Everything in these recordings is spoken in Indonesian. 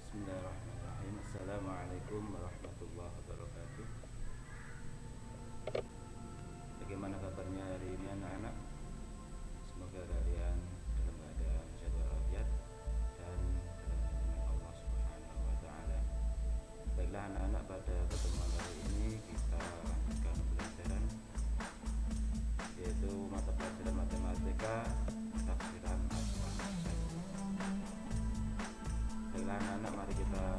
Bismillahirrahmanirrahim. Assalamualaikum warahmatullahi wabarakatuh. Bagaimana kabarnya hari ini anak-anak? Semoga kalian dalam keadaan sehat walafiat dan dalam lindungan Allah Subhanahu wa taala. Baiklah anak-anak, pada pertemuan kali ini kita lanjutkan pembelajaran yaitu mata pelajaran matematika taksiran acuan persen. Baiklah anak-anak, mari kita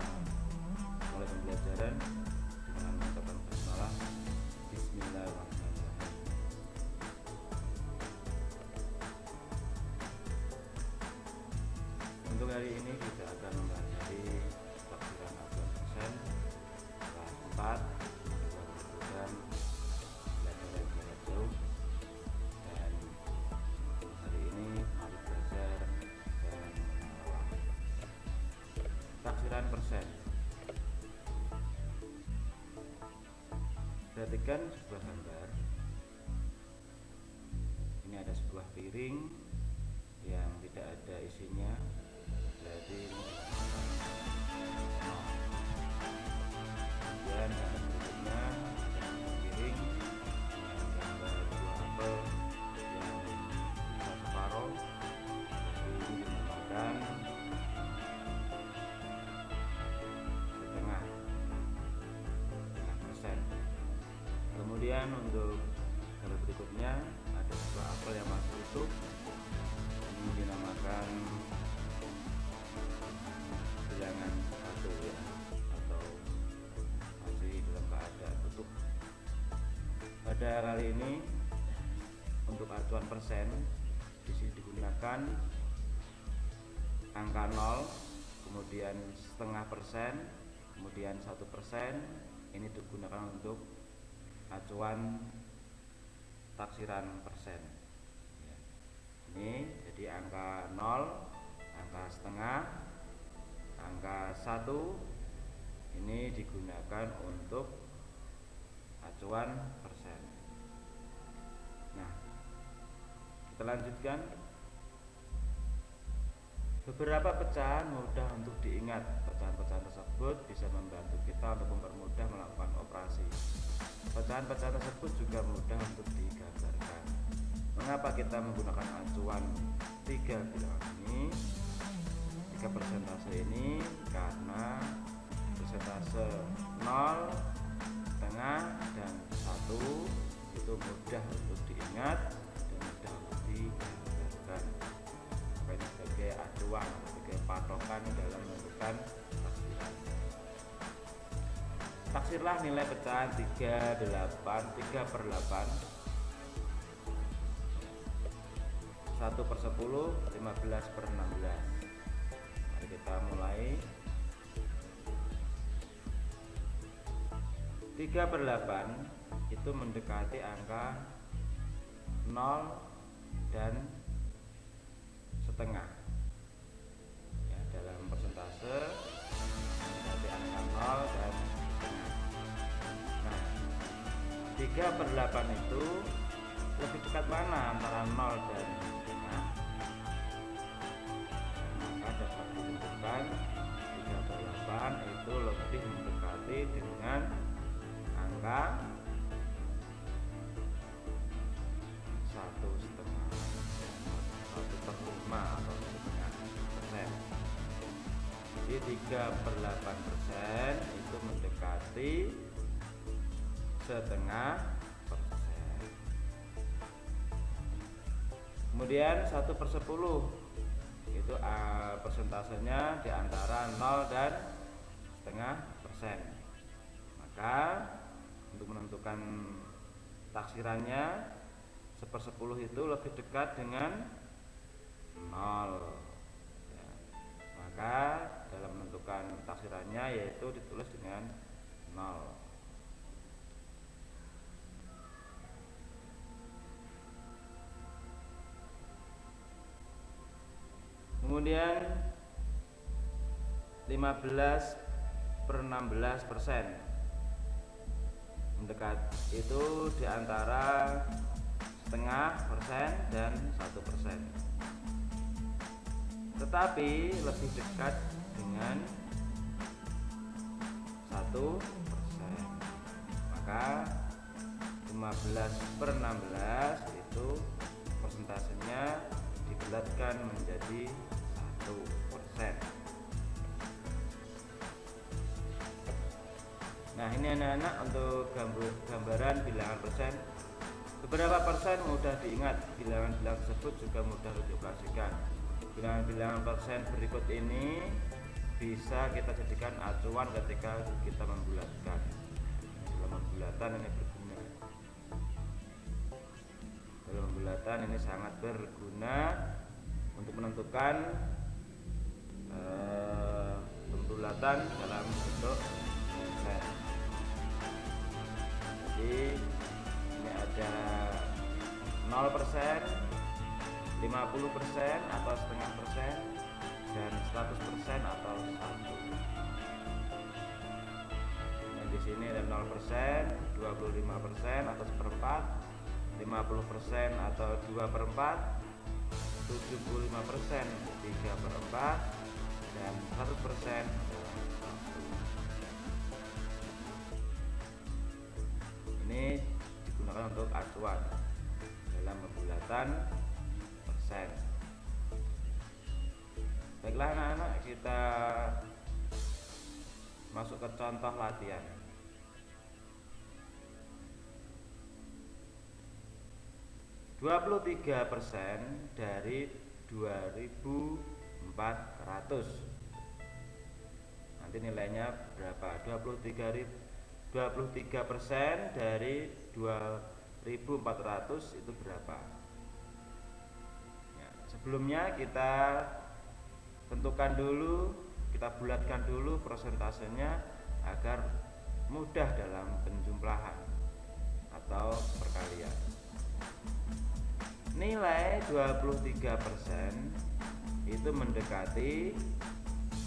mulai pembelajaran dengan mengucapkan basmalah. Bismillahirrahmanirrahim. Untuk hari ini kita akan mempelajari taksiran acuan persen kelas 4 dan pelajaran jarak jauh. Dan hari ini mari belajar dengan taksiran persen. Perhatikan sebuah gambar. Ini ada sebuah piring yang tidak ada isinya, berarti ini kemudian gambar berikutnya piring dengan gambar buah apel yang bisa separuh, jadi ini dinamakan setengah persen. Kemudian untuk gambar berikutnya ada sebuah apel yang masih utuh, ini dinamakan bilangan satu ya, atau masih dalam keadaan utuh. Pada kali ini untuk acuan persen di sini digunakan angka 0, kemudian setengah persen, kemudian 1%. Ini digunakan untuk acuan taksiran persen. Ini jadi angka 0, angka setengah, angka 1 ini digunakan untuk acuan persen. Nah, kita lanjutkan. Beberapa pecahan mudah untuk diingat. Pecahan-pecahan tersebut bisa membantu kita untuk mempermudah melakukan operasi. Pecahan-pecahan tersebut juga mudah untuk digambarkan. Mengapa kita menggunakan acuan 3 bilangan ini, 3 persentase ini? Karena persentase 0, setengah, dan 1 itu mudah untuk diingat dan mudah untuk digambarkan. Ini sebagai acuan, sebagai patokan dalam menentukan taksiran. Taksirlah nilai pecahan 3/8, 1/10, 15/16. Mari kita mulai. 3/8 itu mendekati angka 0 dan setengah ya, dalam persentase mendekati angka 0 dan setengah. Nah, 3/8 itu lebih dekat mana antara 0 dan setengah? Maka dapat ditentukan 3/8 itu lebih mendekati dengan angka 1/2, 1/5 atau 1/2%. Jadi 3/8% itu mendekati setengah persen. Kemudian 1/10 itu persentasenya di antara 0 dan setengah persen. Maka untuk menentukan taksirannya 1/10 itu lebih dekat dengan 0 ya. Maka dalam menentukan taksirannya yaitu ditulis dengan 0. Kemudian 15/16% mendekat itu di antara setengah persen dan 1%. Tetapi lebih dekat dengan 1%. Maka 15/16 itu persentasenya dibulatkan menjadi 1%. Nah, ini anak-anak untuk gambaran bilangan persen. Beberapa persen mudah diingat, bilangan-bilangan tersebut juga mudah dioperasikan. Bilangan-bilangan persen berikut ini bisa kita jadikan acuan ketika kita membulatkan. Dalam pembulatan ini berguna. Dalam pembulatan ini sangat berguna untuk menentukan pembulatan dalam bentuk persen. Jadi ini ada 0%, 50% atau setengah persen, dan 100% atau 1. Dan di sini ada 0%, 25% atau 1/4, 50% atau 2/4, 75% 3/4, dan 100% adalah 1. Ini digunakan untuk acuan dalam pembulatan persen. Baiklah anak-anak, kita masuk ke contoh latihan. %23 dari 2.400. Nanti nilainya berapa? 23% dari 2.400 itu berapa? Ya, sebelumnya kita tentukan dulu, kita bulatkan dulu persentasenya agar mudah dalam penjumlahan atau perkalian. Nilai 23% itu mendekati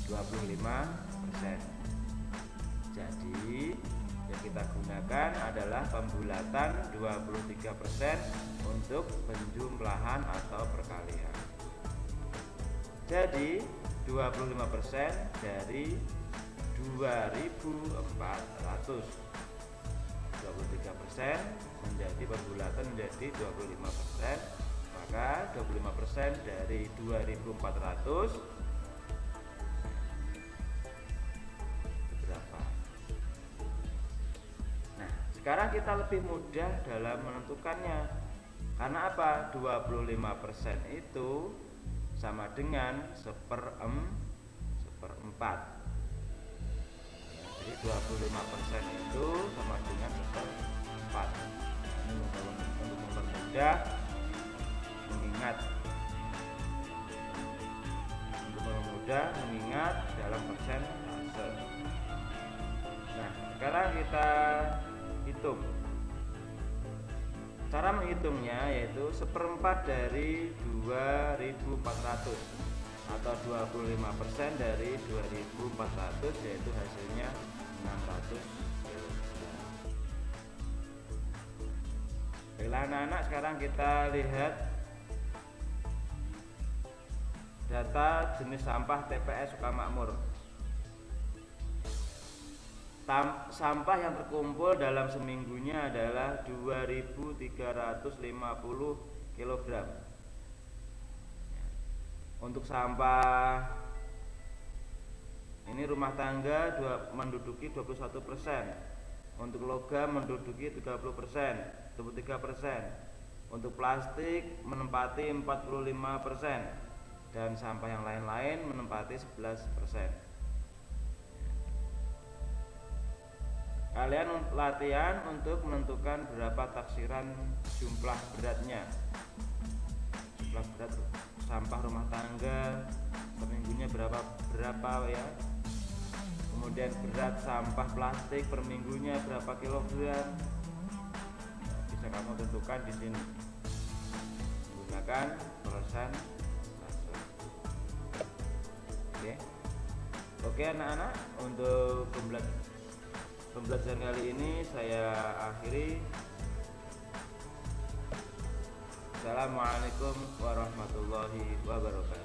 25%. Jadi yang kita gunakan adalah pembulatan 23% untuk penjumlahan atau perkalian. Jadi 25% dari 2.400. 23% menjadi pembulatan menjadi 25%, maka 25% dari 2.400 berapa? Nah, sekarang kita lebih mudah dalam menentukannya. Karena apa? 25% itu sama dengan 1/4. Jadi 25% itu sama dengan 1/4. Ini untuk mempermudah mengingat. Untuk mempermudah mengingat dalam persentase. Nah, sekarang kita hitung. Cara menghitungnya yaitu 1/4 dari 2.400 atau 25% dari 2.400, yaitu hasilnya 600 kg. Baiklah anak-anak, sekarang kita lihat data jenis sampah TPS Sukamakmur. Sampah yang terkumpul dalam seminggunya adalah 2.350 kg. Untuk sampah ini rumah tangga menduduki 21%, untuk logam menduduki 30%, 23%, untuk plastik menempati 45%, dan sampah yang lain-lain menempati 11%. Kalian latihan untuk menentukan berapa taksiran jumlah beratnya. Jumlah berat sampah rumah tangga per minggunya berapa ya. Kemudian berat sampah plastik per minggunya berapa kilogram. Bisa kamu tentukan di sini menggunakan persentase. Oke anak-anak, untuk pembelajaran kali ini saya akhiri. Assalamualaikum warahmatullahi wabarakatuh.